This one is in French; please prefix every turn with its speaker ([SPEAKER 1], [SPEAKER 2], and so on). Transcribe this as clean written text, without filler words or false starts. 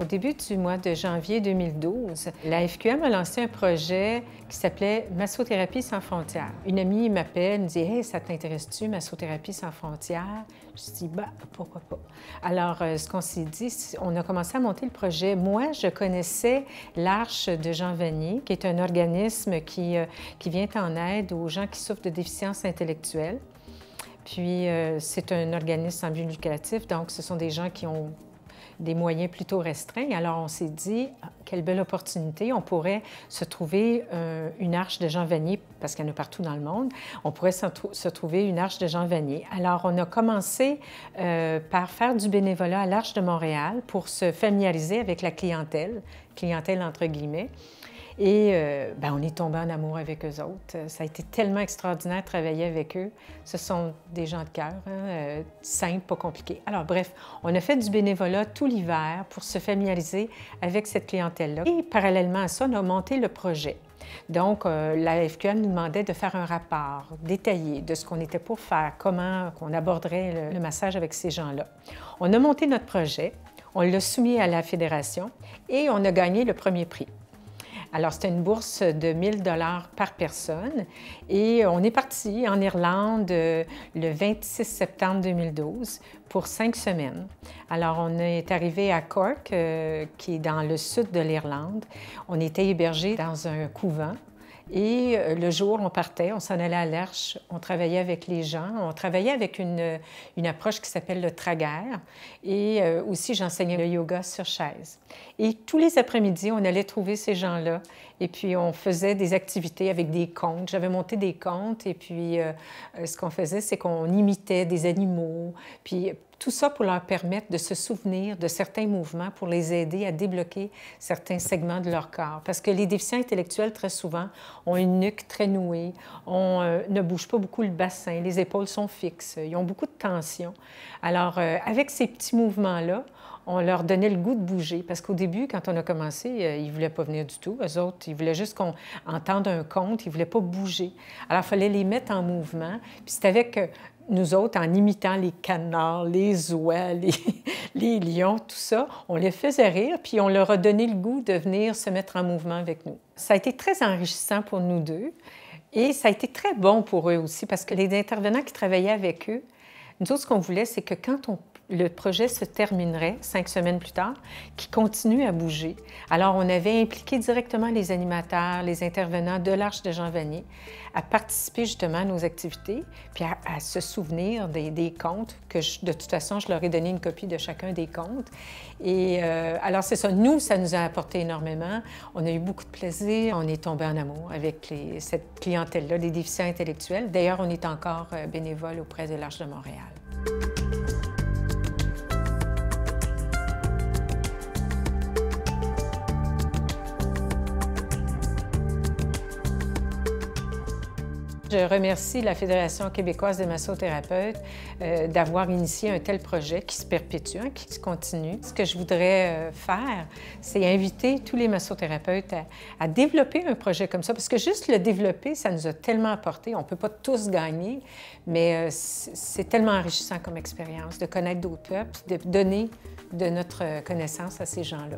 [SPEAKER 1] Au début du mois de janvier 2012, la FQM a lancé un projet qui s'appelait Massothérapie sans frontières. Une amie m'appelle, me dit « Hey, ça t'intéresse-tu, Massothérapie sans frontières? » Je dis « Bah, pourquoi pas? » Alors, ce qu'on s'est dit, on a commencé à monter le projet. Moi, je connaissais l'Arche de Jean Vanier, qui est un organisme qui vient en aide aux gens qui souffrent de déficience intellectuelle. Puis, c'est un organisme sans but lucratif, donc ce sont des gens qui ont des moyens plutôt restreints. Alors, on s'est dit, quelle belle opportunité, on pourrait se trouver une arche de Jean Vanier, parce qu'il y en a partout dans le monde, on pourrait se trouver une arche de Jean Vanier. Alors, on a commencé par faire du bénévolat à l'Arche de Montréal pour se familiariser avec la clientèle entre guillemets. Et on est tombé en amour avec eux autres. Ça a été tellement extraordinaire de travailler avec eux. Ce sont des gens de cœur, hein, simples, pas compliqués. Alors bref, on a fait du bénévolat tout l'hiver pour se familiariser avec cette clientèle-là. Et parallèlement à ça, on a monté le projet. Donc, la FQM nous demandait de faire un rapport détaillé de ce qu'on était pour faire, comment on aborderait le massage avec ces gens-là. On a monté notre projet, on l'a soumis à la Fédération et on a gagné le premier prix. Alors, c'était une bourse de 1 000 $ par personne et on est parti en Irlande le 26 septembre 2012 pour 5 semaines. Alors, on est arrivé à Cork, qui est dans le sud de l'Irlande. On était hébergés dans un couvent. Et le jour, on partait, on s'en allait à l'Arche, on travaillait avec les gens, on travaillait avec une approche qui s'appelle le traguaire et aussi j'enseignais le yoga sur chaise. Et tous les après-midi, on allait trouver ces gens-là et puis on faisait des activités avec des contes. J'avais monté des contes et puis ce qu'on faisait, c'est qu'on imitait des animaux, puis tout ça pour leur permettre de se souvenir de certains mouvements pour les aider à débloquer certains segments de leur corps. Parce que les déficients intellectuels, très souvent, ont une nuque très nouée, ne bougent pas beaucoup le bassin, les épaules sont fixes, ils ont beaucoup de tension. Alors, avec ces petits mouvements-là, on leur donnait le goût de bouger. Parce qu'au début, quand on a commencé, ils ne voulaient pas venir du tout. Eux autres, ils voulaient juste qu'on entende un conte, ils ne voulaient pas bouger. Alors, il fallait les mettre en mouvement. Puis c'est avec nous autres, en imitant les canards, les oies, les lions, tout ça, on les faisait rire, puis on leur a donné le goût de venir se mettre en mouvement avec nous. Ça a été très enrichissant pour nous deux et ça a été très bon pour eux aussi parce que les intervenants qui travaillaient avec eux, nous autres, ce qu'on voulait, c'est que quand le projet se terminerait 5 semaines plus tard, qu'ils continuent à bouger. Alors, on avait impliqué directement les animateurs, les intervenants de l'Arche de Jean Vanier à participer justement à nos activités, puis à se souvenir des contes, que de toute façon, je leur ai donné une copie de chacun des contes. Et alors, c'est ça, nous, ça nous a apporté énormément. On a eu beaucoup de plaisir, on est tombé en amour avec cette clientèle-là, les déficients intellectuels. D'ailleurs, on est encore bénévole auprès de l'Arche de Montréal. Je remercie la Fédération québécoise des massothérapeutes d'avoir initié un tel projet qui se perpétue, hein, qui se continue. Ce que je voudrais faire, c'est inviter tous les massothérapeutes à développer un projet comme ça, parce que juste le développer, ça nous a tellement apporté. On ne peut pas tous gagner, mais c'est tellement enrichissant comme expérience de connaître d'autres peuples, de donner de notre connaissance à ces gens-là.